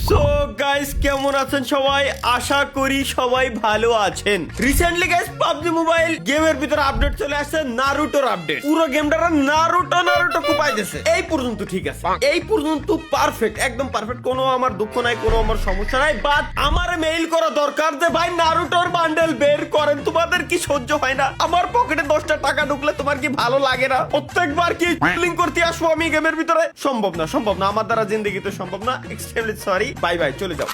So guys কেমন আছেন সবাই? আশা করি সবাই ভালো আছেন। রিসেন্টলি গাইস পাবজি মোবাইল গেমের ভিতরে আপডেট চলে আসছে, নারুটোর আপডেট। পুরো গেমটা নারুটো কুপাইতেছে। এই পর্যন্ত ঠিক আছে, এই পর্যন্ত পারফেক্ট, একদম পারফেক্ট। কোনো আমার দুঃখ নাই, কোনো আমার সমস্যা নাই। বাট আমার মেইল করা দরকার যে ভাই নারুটোর বান্ডেল বের করেন। তোমাদের কি সহ্য হয় না? আমার পকেটে 10টা টাকা ঢুকলে তোমার কি ভালো লাগে না? প্রত্যেকবার কি লিংক করতে আসবো আমি গেমের ভিতরে? সম্ভব না, সম্ভব না, আমার দ্বারা জিন্দেগিতে সম্ভব না। এক্সট্রিমলি সরি, বাই বাই, চলে যাও।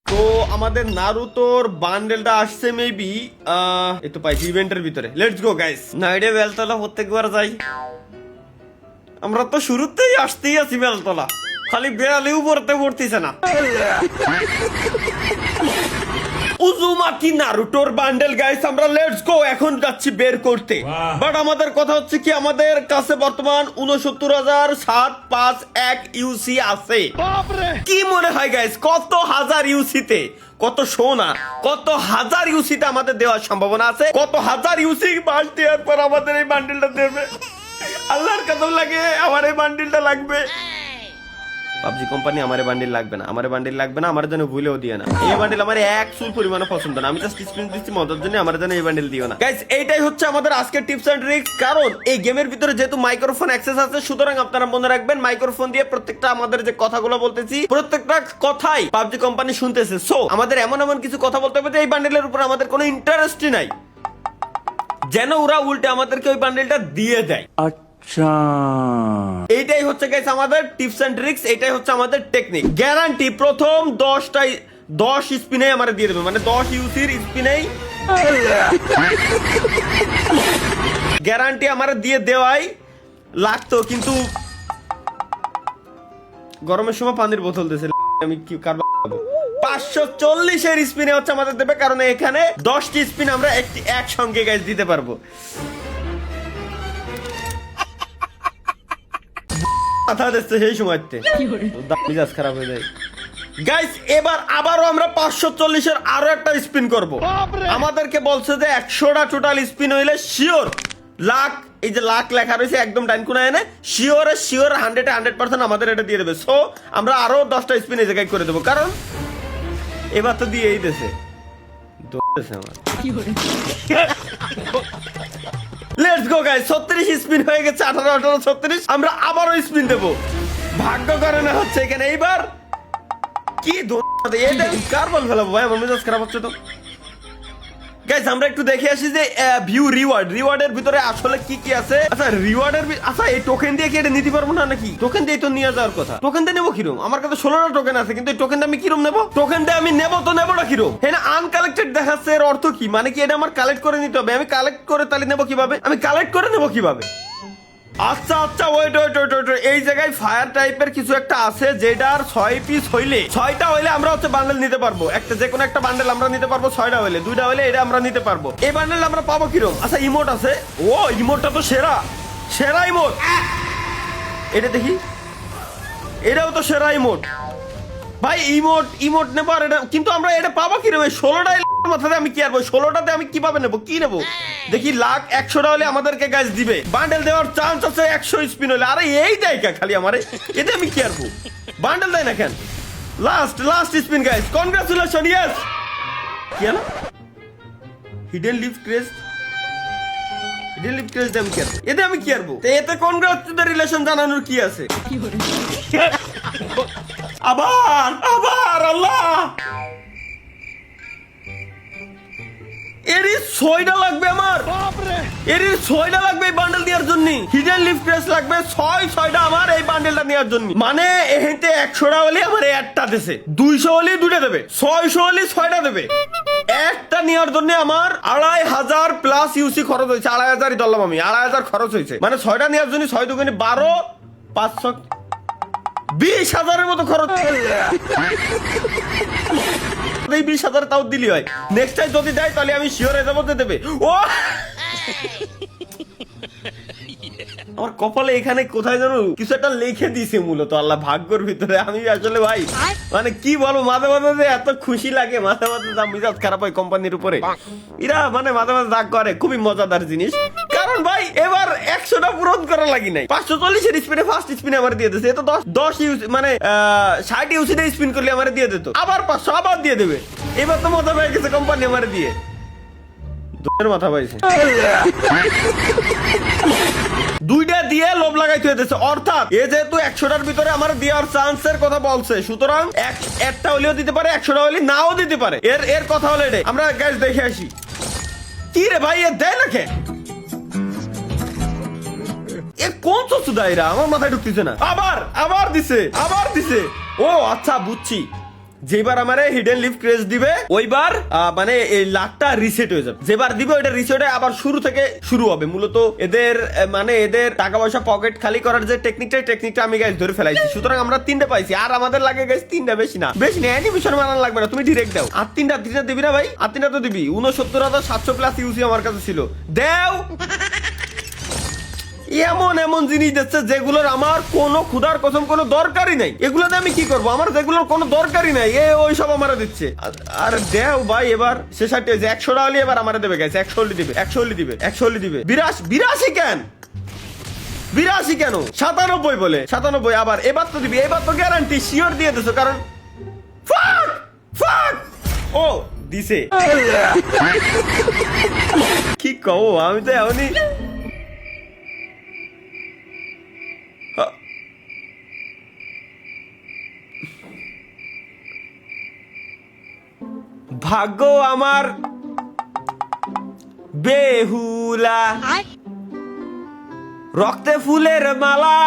তো আমাদের নারুতোর বান্ডেলটা আসছে মেবি এই তো পাইছি ইভেন্টের ভিতরে। Let's go guys. নাইডে বেলতলা প্রত্যেকবার যাই, আমরা তো শুরুতেই আসতেই আছি বেলতলা, খালি বেড়ালেও পড়তেছে না। উজুমাকি নারুটোর বান্ডেল গাইস, আমরা লেটস গো এখন যাচ্ছি বের করতে। বাট আমাদের কথা হচ্ছে কি, আমাদের কাছে বর্তমান 69,751 ইউসি আছে। কি মনে হয় গাইস, কত হাজার ইউসিতে, কত সোনা, কত হাজার ইউসিতে আমাদের দেওয়ার সম্ভাবনা আছে? কত হাজার ইউসি বাস দেওয়ার পর আমাদের এই বান্ডেলটা দেবে? আল্লাহর কসম লাগে আমার এই বান্ডেলটা লাগবে। পাবজি কোম্পানি আমার বান্ডিল লাগবে না, আমার বান্ডিল লাগবে না, আমার জন্য ভুলেও দিও না। এই বান্ডিল আমার এক চুল পরিমাণে পছন্দ না। আমি জাস্ট স্ক্রিন দিচ্ছি মজার জন্য, আমার জন্য এই বান্ডিল দিও না গাইস। এইটাই হচ্ছে আমাদের আজকের টিপস এন্ড ট্রিক্স। কারণ এই গেমের ভিতরে যেহেতু মাইক্রোফোন অ্যাক্সেস আছে, সুতরাং আপনারা মনে রাখবেন মাইক্রোফোন দিয়ে প্রত্যেকটা আমাদের যে কথাগুলো বলতেছি, প্রত্যেকটা কথাই পাবজি কোম্পানি শুনতেছে। সো আমাদের এমন এমন কিছু কথা বলতে হবে যে এই বান্ডিলের উপর আমাদের কোনো ইন্টারেস্টই নাই, যেন ওরা উল্টে আমাদেরকে ওই বান্ডিলটা দিয়ে দেয়। এইটাই হচ্ছে গাইস আমাদের টিপস এন্ড ট্রিক্স, এটাই হচ্ছে আমাদের টেকনিক। গ্যারান্টি প্রথম 10 স্পিনে আমারে দিয়ে দেবে, মানে 10 ইউসির স্পিনেই গ্যারান্টি আমারে দিয়ে দেওয়াই লাগতো। কিন্তু গরমের সময় পানির বোতল দিয়েছে, আমি কি কারবার 540 এর স্পিনে হচ্ছে আমাদের দেবে, কারণ এখানে 10টি স্পিন আমরা একসঙ্গে গাইস দিতে পারবো। সেই সময়তে মিজাজ খারাপ হয়ে যায় গাইস। এবার আবারও আমরা 540 এর আরো একটা স্পিন করব। আমাদেরকে বলছে যে 100টা টোটাল স্পিন হইলে শিওর লাখ, এই যে লাখ লেখা রয়েছে একদম ডাইন কোনায় এনে, শিওর 100% আমাদের এটা দিয়ে দেবে। সো আমরা আরো 10টা স্পিন এই জায়গায় করে দেবো, কারণ এবার তো দিয়েই দিয়েছে আমার। লেটস গো গাইস, 36 স্পিন হয়ে গেছে, 18 36। আমরা আবারও স্পিন দেব, ভাগ্য করে না হচ্ছে এখানে। এইবার কি এটা কার বল ফেলাবো ভাই, আমার মেজাজ খারাপ হচ্ছে তো গাইস। আমরা একটু দেখে আসি যে ভিউ রিওয়ার্ডের ভিতরে আসলে কি কি আছে। আচ্ছা রিওয়ার্ডের, আচ্ছা এই টোকেন দিয়ে কি এটা নিতে পারবো না নাকি? টোকেন দিয়ে তো নিয়ে যাওয়ার কথা। টোকেন দিয়ে নেবো কিরম? আমার কাছে 16টা টোকেন আছে, কিন্তু এই টোকেন দিয়ে আমি কিরম নেবো? টোকেন দিয়ে আমি নেবো তো নেবো না কিরম? হ্যাঁ, আনকালেক্টেড দেখাচ্ছে, এর অর্থ কি? মানে কি এটা আমার কালেক্ট করে নিতে হবে? আমি কালেক্ট করে তাহলে নেবো কিভাবে? আমি কালেক্ট করে নেবো কিভাবে? আচ্ছা ওয়েট, এই জায়গায় ফায়ার টাইপের কিছু একটা আছে, যেটার 6 পিস হইলে, 6টা হইলে আমরা হচ্ছে বান্ডেল নিতে পারবো। একটা যে কোনো একটা বান্ডেল আমরা নিতে পারবো, 6টা হইলে, 2টা হইলে এটা আমরা নিতে পারবো। এই বান্ডেল আমরা পাবো কিরকম? আচ্ছা ইমোট আছে, ও ইমোটটা তো সেরা ইমোট। এটা দেখি, এটাও তো সেরা ইমোট ভাই। ইমোট নেবো, আর এটা কিন্তু আমরা এটা পাবো কিরকম? 16টা মাথাতে আমি কি আরবো? 16টাতে আমি কিভাবে নেবো, কি নেবো? দেখি লাখ 100টা হলে আমাদেরকে গাছ দিবে, বান্ডেল দেওয়ার চান্স আছে 100 স্পিন হলে। আরে এই দেয় খালি আমারে, এতে আমি কি আরবো? বান্ডেল দেয় না কেন? Last spin guys, congratulation, yes. কি হলো? হিডেন লিফ ক্রেস্ট আমি কি আরবো? এতে আমি কি আরবো? এতে কনগ্রাচুলেশন জানানোর কি আছে? আবার আল্লাহ, এরই 6টা লাগবে আমার, এরই 6টা লাগবে এই বান্ডেল দেওয়ার জন্য। হিডেন লিফ ক্রেস্ট লাগবে 6টা আমার এই বান্ডেলটা নেওয়ার জন্য। মানে এহেতে 100টা হলে আমার একটা দেশে, 200 হলে 2টা দেবে, 600 হলে 6টা দেবে। একটা নেওয়ার জন্য আমার 2500 প্লাস ইউসি খরচ হয়েছে। 2500ই ধরলাম আমি, 2500 খরচ হয়েছে। মানে 6টা নেওয়ার জন্য 6 দুগুণে 12, 500, 20,000-এর মতো খরচ। এই 20,000 তাও দিলি হয়। নেক্সট টাইম যদি দেয় তাহলে আমি শিওর হয়ে যাবো দেবে। ও আমার কপালে এখানে কোথায় জানো কিছু একটা লিখে দিছে, মূলত আল্লাহ ভাগ্যর ভিতরে। আমি আসলে ভাই মানে কি বলবো, মাঝে মাঝে এত খুশি লাগে, মাঝে মাঝে যা মিজাজ খারাপ হয় কোম্পানির উপরে। এরা মানে মাঝে মাঝে রাগ করে, খুবই মজাদার জিনিস। কারণ কারণ ভাই এবার 100টা পূরণ করা লাগি নাই 540 এর স্পিনে ফার্স্ট স্পিনে আমার দিয়ে দিয়েছে এটা 10 ইউজ মানে 60 ইউসিডে স্পিন করলে আমার দিয়ে দিত আবার 500 আবার দিয়ে দেবে এবার তো মজা পেয়ে গেছে কোম্পানি আমার দিয়ে দুধের মাথা পাইছে দুইটা দিয়ে লোভ লাগাইতে হইতেছে অর্থাৎ এ যেহেতু 100টার ভিতরে আমার দেওয়ার চান্সের কথা বলছে সুতরাং একটা হলেও দিতে পারে 100টা হলে নাও দিতে পারে এর কথা হলো এটাই আমরা গ্যাস দেখে আসি কি রে ভাই এ দেয় নাকি এ কোন চোদ্দ দায়রা আমার মাথায় ঢুকতেছে না আবার দিছে ও আচ্ছা বুঝছি যেবার আমারে হিডেন লিফ ক্রেজ দিবে ওইবার মানে এই লাখটা রিসেট হয়ে যাবে যেবার দিবে ওইটা রিসেট হয়ে আবার শুরু থেকে শুরু হবে মূলত এদের মানে এদের টাকা পয়সা পকেট খালি করার যে টেকনিকটা আমি গাইস ধরে ফেলাইছি সুতরাং আমরা 3টে পাইছি আর আমাদের লাগে গাইস 3টা বেশি না অ্যানিমেশন বানানো লাগবে না তুমি ডিরেক্ট দাও আর 3টা দিবি না ভাই আর 3টা তো দিবি 69700 প্লাস ইউসি আমার কাছে ছিল দাও এমন জিনিস দিচ্ছে যেগুলোর আমার কোনো ক্ষুধার কসম কোনো দরকারই নাই এগুলোতে আমি কি করবো আমার যেগুলোর কোনো দরকারই নাই ওই সব আমার দিচ্ছে আর দেও ভাই এবার শেষাটি হয়েছে 100টা হলে এবার আমার দেবে গেছে 100 দিবে 82 কেন 97 বলে 97 আবার এবার তো দিবি এবার তো গ্যারান্টি শিওর দিয়ে দিছো কারণ ফাক ও দিছে কি কও আমি তো এমনই ভাগ্য আমার বেহুলা রক্তে ফুলের মালা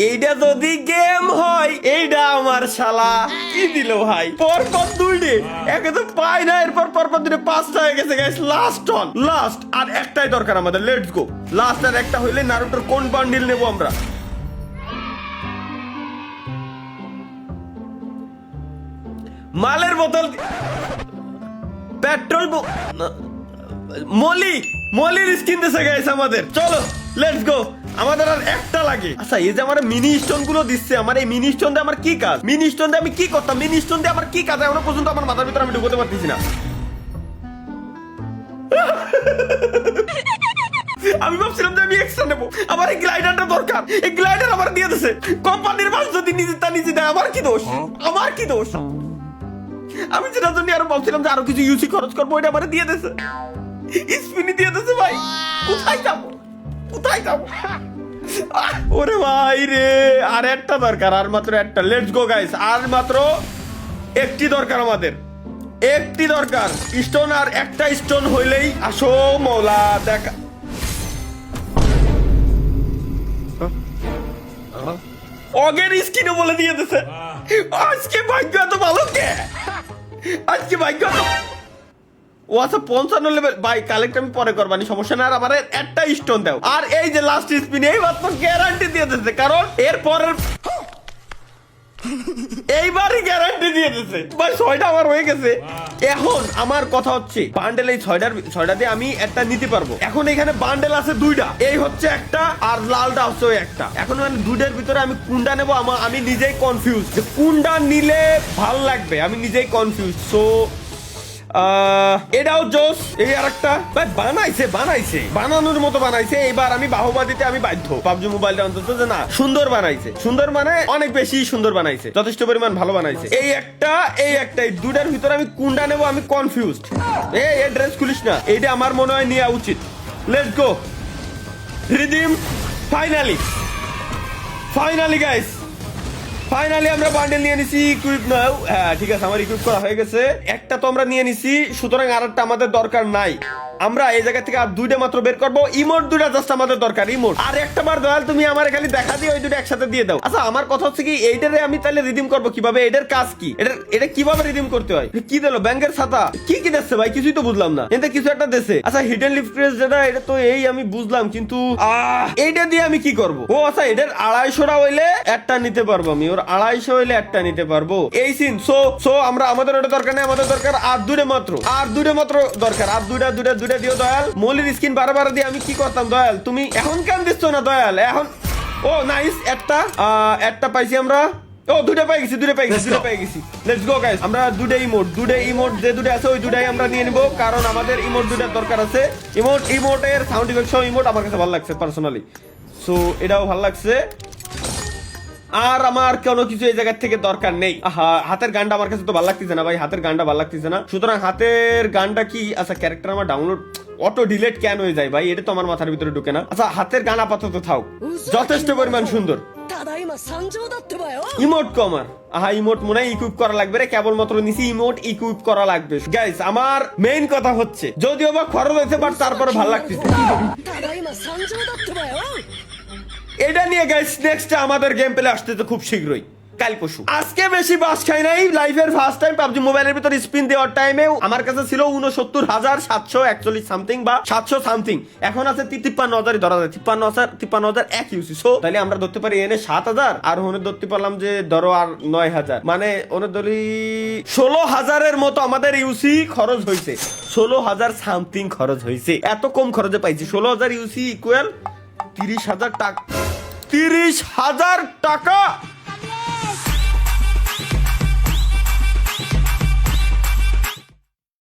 এইটা যদি গেম হয় এইটা আমার শালা কি দিল ভাই পরপর 2 একে তো পাই না এরপর পরপর 5টা হয়ে গেছে গাইস লাস্ট আর একটাই দরকার আমাদের লেটস গো লাস্ট আর একটা হইলে নারুটোর কোন বান্ডিল নেব আমরা মালের বোতল পেট্রোল মলির স্কিন দিছে গাইস আমাদের চলো লেটস গো আমাদের আর একটা লাগে আচ্ছা এই যে আমার মিনি স্টোন গুলো দিচ্ছে আমার এই মিনি স্টোন দিয়ে আমার কি কাজ মিনি স্টোন দিয়ে আমি কি করতাম মিনি স্টোন দিয়ে আমার কি কাজ এখনো পর্যন্ত আমার মাথার ভিতরে আমি ঢুকতে পারতেছি না আমি ভাবছিলাম যে আমি এক্সট্রা নেবো আমার এই গ্লাইডারটা দরকার এই গ্লাইডার আমার দিয়ে দিছে কোম্পানির মাল যদি নিজে দেয় আমার কি দোষ আমি যেটা জন্য আরো ভাবছিলাম যে আরো কিছু ইউসি খরচ করবো ওইটা আমার দিয়ে দিছে স্পিনি দিয়ে দিছে ভাই কোথায় যাবো ওরে ভাই রে আর একটা দরকার আর মাত্র একটা লেটস গো গাইস আর মাত্র একটি দরকার আমাদের একটি দরকার স্টোন আর একটা স্টোন হইলেই আসো মৌলা দেখা অগের স্কিনে বলে দিয়ে দিছে আজকে ভাগ্য এত ভালো কে আজকে ভাগ্য ও আচ্ছা 55 লেভেল ভাই কালেক্ট আমি পরে করবানি সমস্যা না আর আমার একটা স্টোন দাও আর এই যে লাস্ট স্পিন এই মাত্র গ্যারান্টি দিয়ে দিতেছে কারণ এর পরের এইবারই গ্যারান্টি দিয়ে দিতেছে ভাই 6টা আমার হয়ে গেছে এখন আমার কথা হচ্ছে বান্ডেল এই 6টা দিয়ে আমি একটা নিতে পারবো এখন এখানে বান্ডেল আছে 2টা এই হচ্ছে একটা আর লালটা হচ্ছে ওই একটা এখন মানে 2টার ভিতরে আমি কোনটা নেবো আমি নিজেই কনফিউজ যে কোনটা নিলে ভাল লাগবে আমি নিজেই কনফিউজ সো এটাও জোস এই আর একটা ভাই বানাইছে বানানোর মতো বানাইছে এবার আমি বাহবা দিতে আমি বাধ্য পাবজি মোবাইলটা অন্তত যে না সুন্দর বানাইছে সুন্দর মানে অনেক বেশি সুন্দর বানাইছে যথেষ্ট পরিমাণ ভালো বানাইছে এই একটা এই 2টার ভিতরে আমি কোনটা নেবো আমি কনফিউজড এই ড্রেস খুলিস না এইটা আমার মনে হয় নেওয়া উচিত let's go redeem finally guys finally আমরা বান্ডেল নিয়ে নিছি ইকুইপ নাও হ্যাঁ ঠিক আছে আমার ইকুইপ করা হয়ে গেছে একটা তো আমরা নিয়ে নিছি সুতরাং আরেকটা আমাদের দরকার নাই আমরা এই জায়গা থেকে আর 2টা মাত্র বের করবো ইমোট 2টা জাস্ট আমাদের দরকার ইমোট আর একটা বার দয়াল তুমি আমার খালি দেখা দিয়ে ওই 2টা একসাথে দিয়ে দাও আচ্ছা আমার কথা হচ্ছে কি এইটারে আমি তাহলে রিডিম করবো কিভাবে এটার কাজ কি এটা কিভাবে রিডিম করতে হয় কি দিলো ব্যাংকের ছাতা কি দিচ্ছে ভাই কিছুই তো বুঝলাম না এটা কিছু একটা দিছে আচ্ছা হিডেন লিফ ক্রেজ যেটা এটা তো এই আমি বুঝলাম কিন্তু এইটা দিয়ে আমি কি করবো ও আচ্ছা এটার 250টা হইলে একটা নিতে পারবো আমি ওর 250 হইলে একটা নিতে পারবো এই সিন সো আমরা আমাদের ওটা দরকার নেই আমাদের দরকার আর 2টা মাত্র দরকার আর 2টা দিও দয়াল মলির স্কিন বারবার দিয়ে আমি কি করতাম দয়াল তুমি এখন কেন দিচ্ছ না দয়াল এখন ও নাইস একটা পাইছি আমরা ও দুটো পেয়ে গেছি লেটস গো গাইস আমরা দুটো ইমোট যে দুটো আছে ওই দুটাই আমরা নিয়ে নিব কারণ আমাদের ইমোট দুটার দরকার আছে ইমোটের সাউন্ড ইফেক্ট সহ ইমোট আমার কাছে ভালো লাগছে পার্সোনালি সো এটাও ভালো লাগছে আর আমার কোনো কিছু এই জায়গা থেকে দরকার নেই হাতের গানটা আমার কাছে তো ভালো লাগতেছে না ভাই হাতের গানটা ভালো লাগতেছে না সুতরাং হাতের গানটা কি আচ্ছা ক্যারেক্টার আমার ডাউনলোড অটো ডিলিট কেন হয়ে যায় ভাই এটা তো আমার মাথার ভিতরে ঢুকে না আচ্ছা হাতের গান আপাতত থাক যথেষ্ট পরিমাণ সুন্দর ইমোট কমার ইমোট মনে হয় ইকুইপ করা লাগবে রে কেবলমাত্র নিচে ইমোট ইকুইপ করা লাগবে গাইস আমার মেইন কথা হচ্ছে যদিও বা খরচ হয়েছে বাট তারপরে ভালো লাগতেছে এটা নিয়ে গাইস নেক্সট আমাদের গেম প্লে আসতেছে খুব শীঘ্রই কাল পরশু আজকে বেশি বাস খাই নাই লাইফের ফার্স্ট টাইম পাবজি মোবাইলের ভিতর স্পিন দেওয়ার টাইমে আমার কাছে ছিল ৬৯,৭৪১ সামথিং বা ৭০০ সামথিং এখন আছে ৫৩,০০০ ধরা যায় ৫৩,০০০ এক ইউসি সো তাহলে আমরা ধরতে পারি এনে ৭,০০০ আর ওনে ধরতে পারলাম যে ধরো আর ৯,০০০ মানে ওনে ধরি ১৬,০০০ মতো আমাদের ইউসি খরচ হয়েছে ১৬,০০০ সামথিং খরচ হয়েছে এত কম খরচে পাইছি ১৬,০০০ ইউসি ইকুয়াল ৩০,০০০ টাকা ৩০,০০০ টাকা